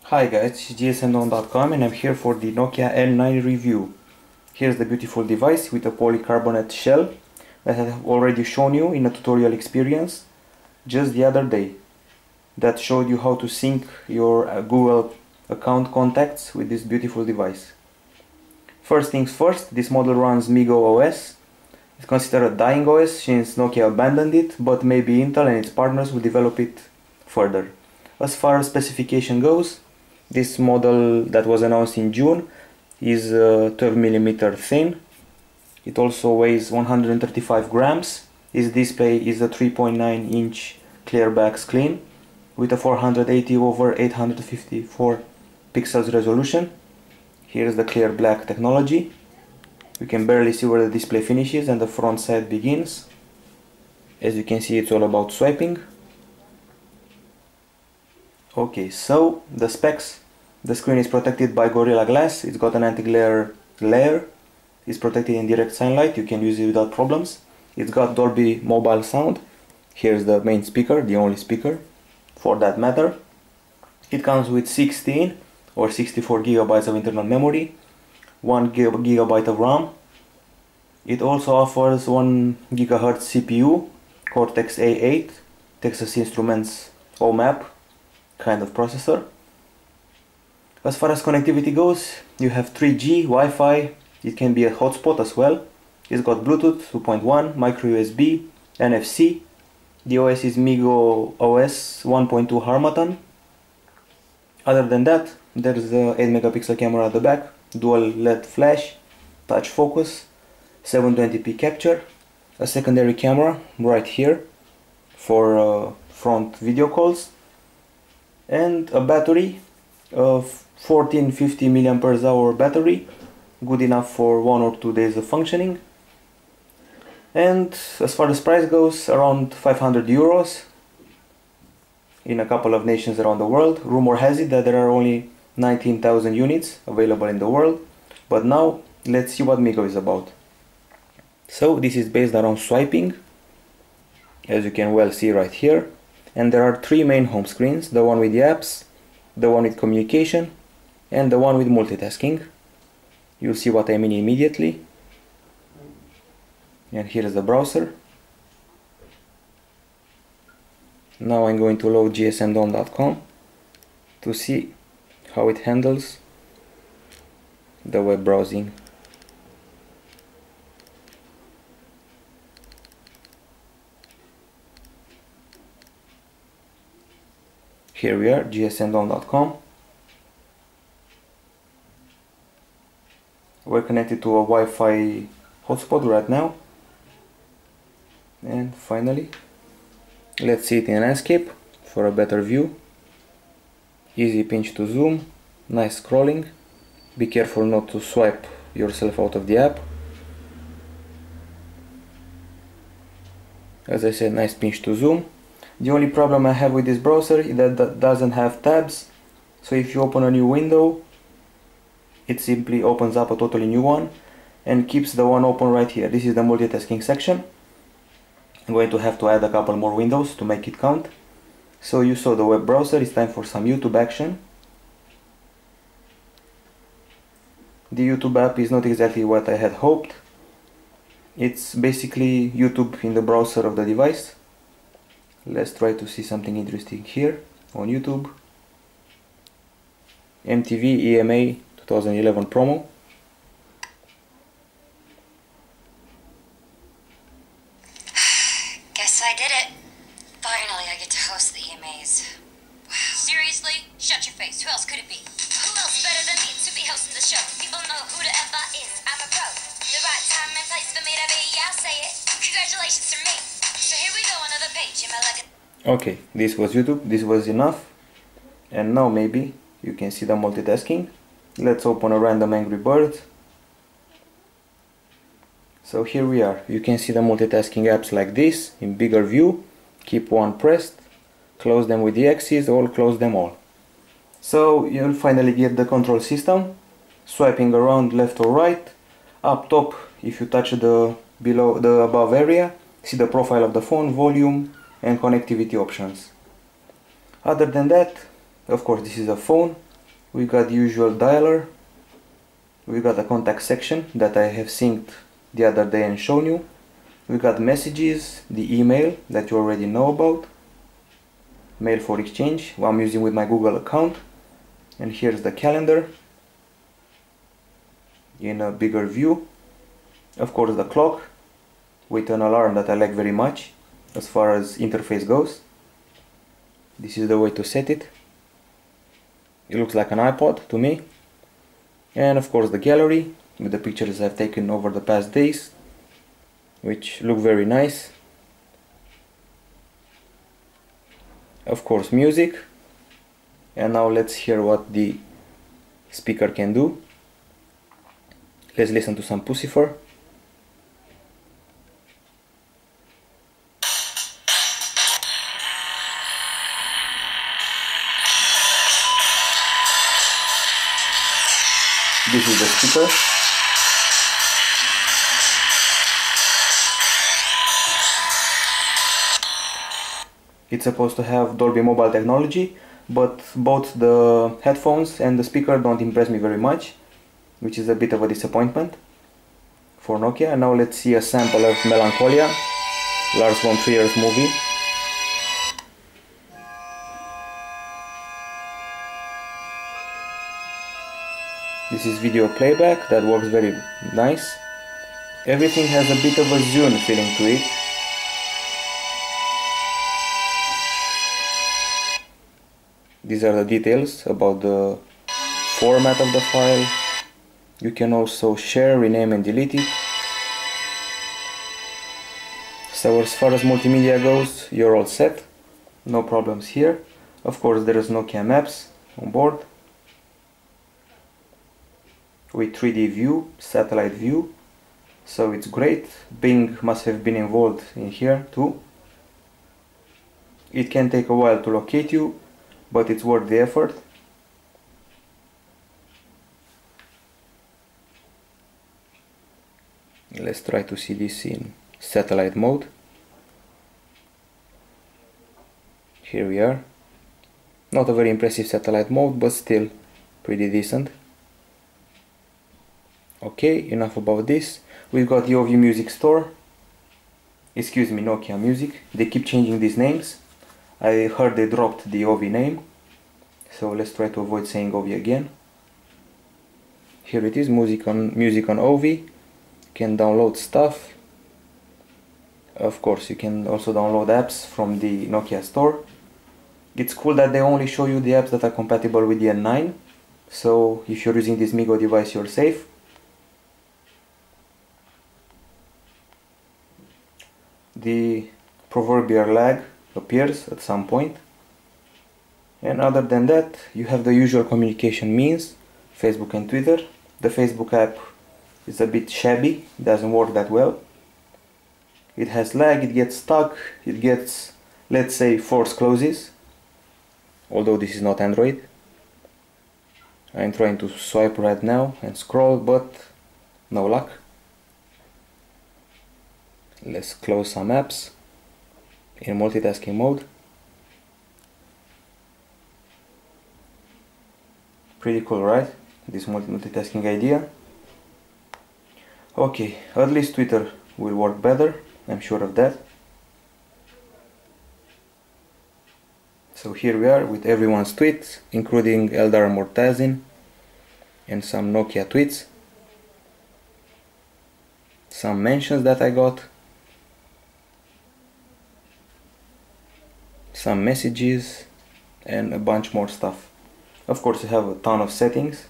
Hi guys, this is GSMDome.com and I'm here for the Nokia N9 review. Here's the beautiful device with a polycarbonate shell that I have already shown you in a tutorial experience just the other day that showed you how to sync your Google account contacts with this beautiful device. First things first, this model runs MeeGo OS. It's considered a dying OS since Nokia abandoned it, but maybe Intel and its partners will develop it further. As far as specification goes, this model that was announced in June is 12mm thin. It also weighs 135 grams. Its display is a 3.9-inch clear back screen with a 480 over 854 pixels resolution. Here's the clear black technology. You can barely see where the display finishes and the front side begins. As you can see, it's all about swiping. Okay, so the specs. The screen is protected by Gorilla Glass. It's got an anti-glare layer. It's protected in direct sunlight. You can use it without problems. It's got Dolby mobile sound. Here's the main speaker, the only speaker for that matter. It comes with 16 or 64 gigabytes of internal memory, 1 gigabyte of RAM. It also offers 1 gigahertz CPU, Cortex A8, Texas Instruments OMAP kind of processor. As far as connectivity goes, you have 3G, Wi-Fi, it can be a hotspot as well. It's got Bluetooth 2.1, micro USB, NFC. The OS is MeeGo OS 1.2 Harmattan. Other than that, there's the 8 megapixel camera at the back, dual LED flash, touch focus, 720p capture, a secondary camera right here for front video calls, and a battery of 1450 mAh battery, good enough for 1 or 2 days of functioning. And as far as price goes, around 500 euros in a couple of nations around the world. Rumor has it that there are only 19,000 units available in the world, but now let's see what MeeGo is about. So this is based around swiping, as you can well see right here, and there are 3 main home screens: the one with the apps, the one with communication, and the one with multitasking. You'll see what I mean immediately. And here is the browser. Now I'm going to load GSMDome.com to see how it handles the web browsing. Here we are, GSMDome.com. We're connected to a Wi-Fi hotspot right now. And finally, let's see it in landscape for a better view. Easy pinch to zoom, nice scrolling. Be careful not to swipe yourself out of the app. As I said, nice pinch to zoom. The only problem I have with this browser is that it doesn't have tabs, so if you open a new window, it simply opens up a totally new one and keeps the one open right here. This is the multitasking section. I'm going to have to add a couple more windows to make it count. So you saw the web browser, it's time for some YouTube action. The YouTube app is not exactly what I had hoped. It's basically YouTube in the browser of the device. Let's try to see something interesting here on YouTube. MTV EMA 2011 promo. Guess I did it. Finally, I get to host the EMAs. Wow. Seriously? Shut your face. Who else could it be? Who else better than me to be hosting the show? People know who the F I is. I'm a pro. The right time and place for me to be. I'll say it. Congratulations to me. So here we go, another page in my legacy. Okay, this was YouTube. This was enough. And now maybe you can see the multitasking. Let's open a random Angry Bird. So here we are. You can see the multitasking apps like this in bigger view. Keep one pressed, close them with the axis, or close them all. So you'll finally get the control system, swiping around left or right. Up top, if you touch the above area, see the profile of the phone, volume, and connectivity options. Other than that, of course, this is a phone. We got the usual dialer. We got a contact section that I have synced the other day and shown you. We got messages, the email that you already know about, mail for exchange, what I'm using with my Google account, and here's the calendar in a bigger view. Of course the clock with an alarm that I like very much as far as interface goes. This is the way to set it. It looks like an iPod to me. And of course the gallery with the pictures I've taken over the past days, which look very nice. Of course music. And now let's hear what the speaker can do. Let's listen to some Pussifer. This is the speaker. It's supposed to have Dolby Mobile technology, but both the headphones and the speaker don't impress me very much, which is a bit of a disappointment for Nokia. And now let's see a sample of Melancholia, Lars von Trier's movie. This is video playback that works very nice. Everything has a bit of a Zune feeling to it. These are the details about the format of the file. You can also share, rename and delete it. So as far as multimedia goes, you're all set. No problems here. Of course there is Nokia Maps on board with 3D view, satellite view. So it's great. Bing must have been involved in here too. It can take a while to locate you, but it's worth the effort. Let's try to see this in satellite mode. Here we are. Not a very impressive satellite mode, but still pretty decent. Okay, enough about this. We've got the OV Music Store. Excuse me, Nokia Music. They keep changing these names. I heard they dropped the OV name, so let's try to avoid saying OV again. Here it is, music on OV. You can download stuff. Of course, you can also download apps from the Nokia store. It's cool that they only show you the apps that are compatible with the N9, so if you're using this MeeGo device, you're safe. The proverbial lag appears at some point, and other than that you have the usual communication means, Facebook and Twitter. The Facebook app is a bit shabby, doesn't work that well. It has lag, it gets stuck, it gets, let's say, force closes, although this is not Android. I'm trying to swipe right now and scroll, but no luck. Let's close some apps in multitasking mode. Pretty cool, right? This multitasking idea. Okay, at least Twitter will work better, I'm sure of that. So here we are with everyone's tweets, including Eldar Mortazin and some Nokia tweets. Some mentions that I got. Some messages and a bunch more stuff. Of course you have a ton of settings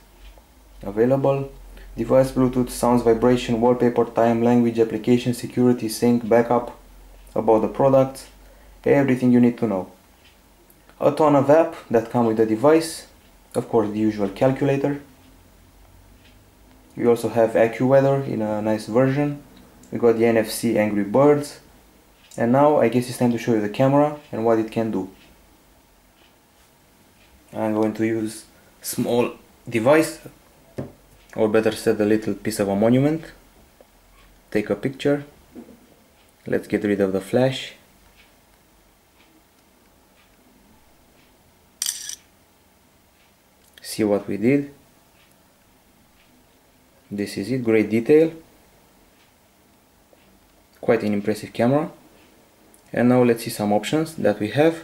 available. Device, Bluetooth, sounds, vibration, wallpaper, time, language, application, security, sync, backup, about the products, everything you need to know. A ton of apps that come with the device. Of course the usual calculator. We also have AccuWeather in a nice version. We got the NFC Angry Birds. And now I guess it's time to show you the camera and what it can do. I'm going to use small device, or better said, a little piece of a monument. Take a picture. Let's get rid of the flash. see what we did. This is it, great detail. Quite an impressive camera. And now let's see some options that we have.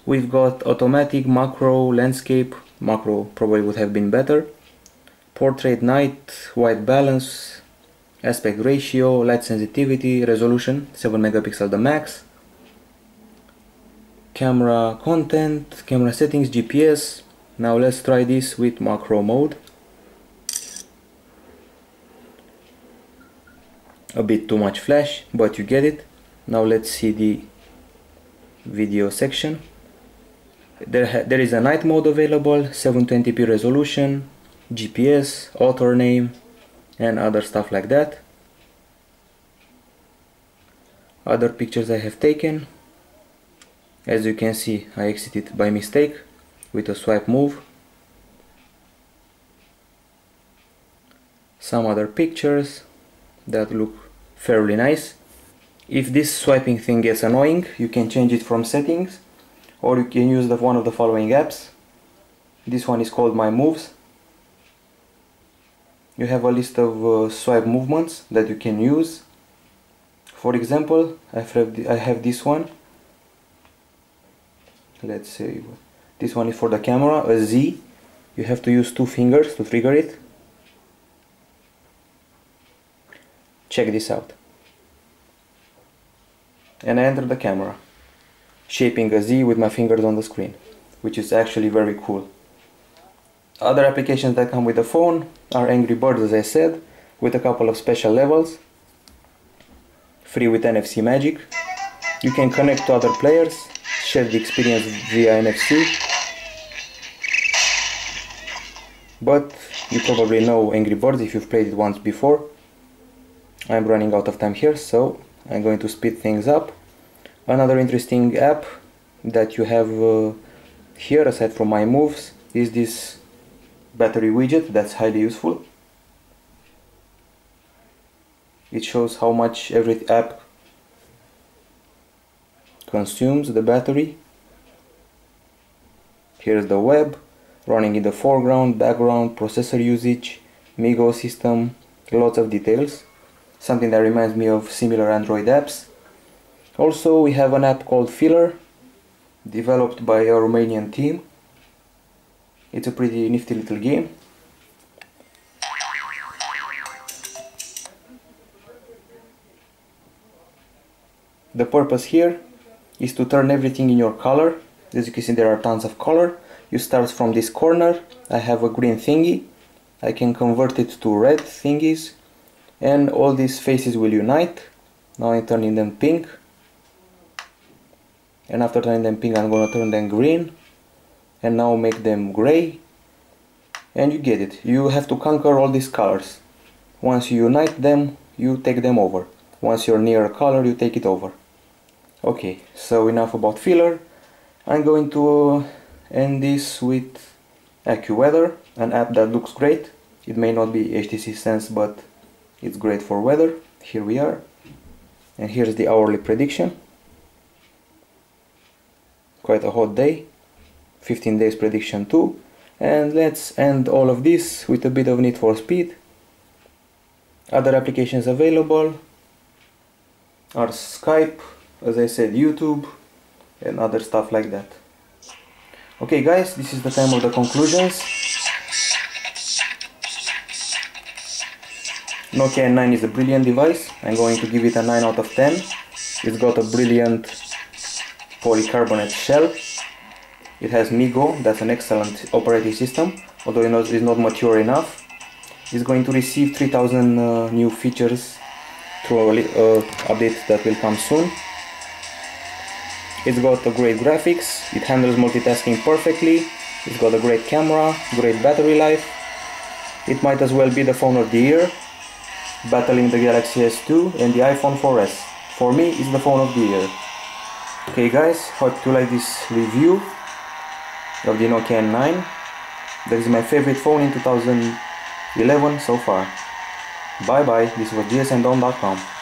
We've got automatic, macro, landscape. Macro probably would have been better. Portrait, night, white balance, aspect ratio, light sensitivity, resolution 7 megapixel the max. Camera content, camera settings, GPS. Now let's try this with macro mode. A bit too much flash, but you get it. Now let's see the video section. There is a night mode available, 720p resolution, GPS, author name, and other stuff like that. Other pictures I have taken. As you can see, I exited by mistake with a swipe move. Some other pictures that look fairly nice. If this swiping thing gets annoying, you can change it from settings, or you can use one of the following apps. This one is called My Moves. You have a list of swipe movements that you can use. For example, I have this one. Let's say this one is for the camera, a Z. You have to use 2 fingers to trigger it. Check this out. And I enter the camera, shaping a Z with my fingers on the screen, which is actually very cool. Other applications that come with the phone are Angry Birds, as I said, with a couple of special levels, free with NFC magic. You can connect to other players, share the experience via NFC. But you probably know Angry Birds if you've played it once before. I'm running out of time here, so I'm going to speed things up. Another interesting app that you have here, aside from My Moves, is this battery widget that's highly useful. It shows how much every app consumes the battery. Here's the web, running in the foreground, background, processor usage, MeeGo system, lots of details. Something that reminds me of similar Android apps. Also, we have an app called Filler, developed by a Romanian team. It's a pretty nifty little game. The purpose here is to turn everything in your color. As you can see, there are tons of color. You start from this corner. I have a green thingy. I can convert it to red thingies, and all these faces will unite. Now I'm turning them pink, and after turning them pink I'm gonna turn them green, and now make them gray, and you get it. You have to conquer all these colors. Once you unite them, you take them over. Once you're near a color, you take it over. Okay, so enough about Filler. I'm going to end this with AccuWeather, an app that looks great. It may not be HTC Sense, but it's great for weather. Here we are, and here's the hourly prediction. Quite a hot day, 15 days prediction too. And let's end all of this with a bit of Need for Speed. Other applications available are Skype, as I said, YouTube, and other stuff like that. Okay guys, this is the time of the conclusions. Nokia N9 is a brilliant device. I'm going to give it a 9 out of 10. It's got a brilliant polycarbonate shell. It has MeeGo, that's an excellent operating system, although it's not mature enough. It's going to receive 3000 new features through an update that will come soon. It's got a great graphics, it handles multitasking perfectly, it's got a great camera, great battery life. It might as well be the phone of the year, battling the Galaxy S2 and the iPhone 4S. For me, it's the phone of the year. Okay guys, hope you like this review of the Nokia N9. That is my favorite phone in 2011 so far. Bye bye, this was GSMDome.com.